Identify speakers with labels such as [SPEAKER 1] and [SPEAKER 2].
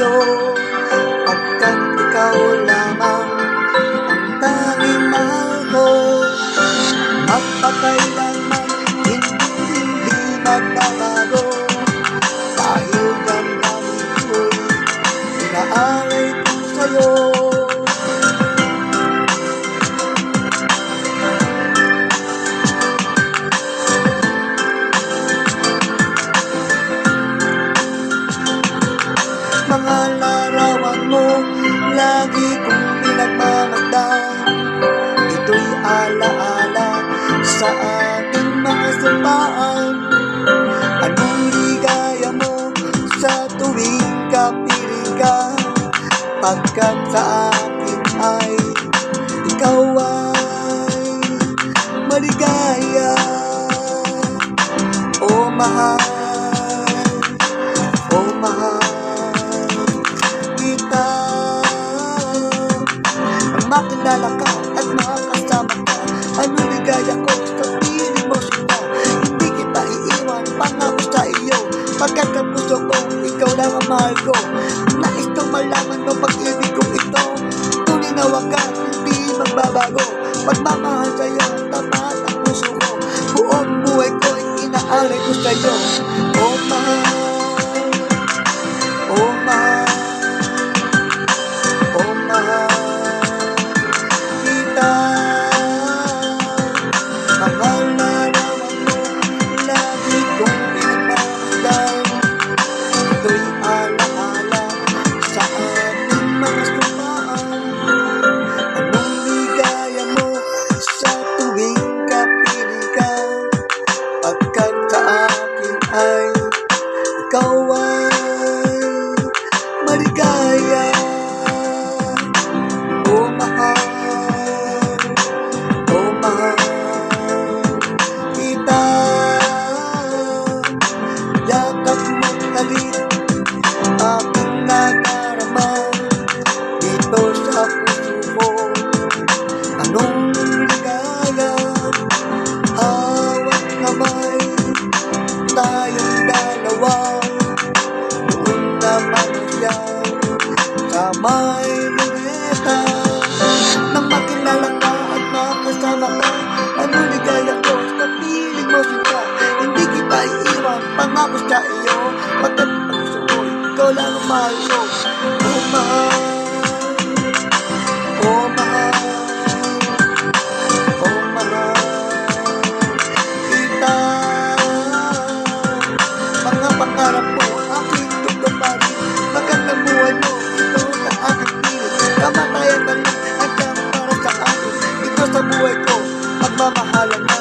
[SPEAKER 1] sa'yo, pagkat ikaw lamang ang tanging mahal ko. Magpakailanman hindi magbabago, dahil damdamin ko'y inaalay ko sa'yo. Mga larawan mo, lagi kong pinagmamasdan. Ito'y alaala sa ating mga sumpaan. Anong ligaya mo sa tuwing kapiling ka, pagkat sa akin ay ikaw ay maligaya. O mahal, o mahal kita. Nang makilala ka at makakasama ka, ano ligaya ko sa piling mo sila. Hindi kita iiwan, pangako sa iyo, pagkat ang puso ko, ikaw lang ang mahal ko. Nais kong malaman mo pag-ibig kong ito, tunay na wagas, hindi magbabago. Pagmamahal sa'yo, tapat ang puso ko, buong buhay ko inaalay ko sa'yo. O mahal, o mahal, o mahal kita. Mga larawan mo, lagi kong pinagmamasdan. Ito'y alaala sa ating mga sumpaan. Anong ligaya mo sa tuwing kapiling ka, pagkat sa akin ay ikaw ay maligaya. O mahal, o mahal kita. Yakap mo't halik aking nadarama dito sa puso ko. Anong ligaya, hawak kamay, tayong dalawa. Doon naman siya sa may luneta. Nang makilala ka at makasama ka, ano ligaya ko sa piling mo sila. Hindi kita iiwan, pangako sa iyo, pagkat ang puso ko, ikaw lang ang mahal ko. O mahal, o mahal, o mahal kita. Mga pangarap mo, aking tutuparin, magandang buhay mo, ito sa aking piling. Kamatayan na lang hanggang para sa akin, ito sa buhay ko, pagmamahalan na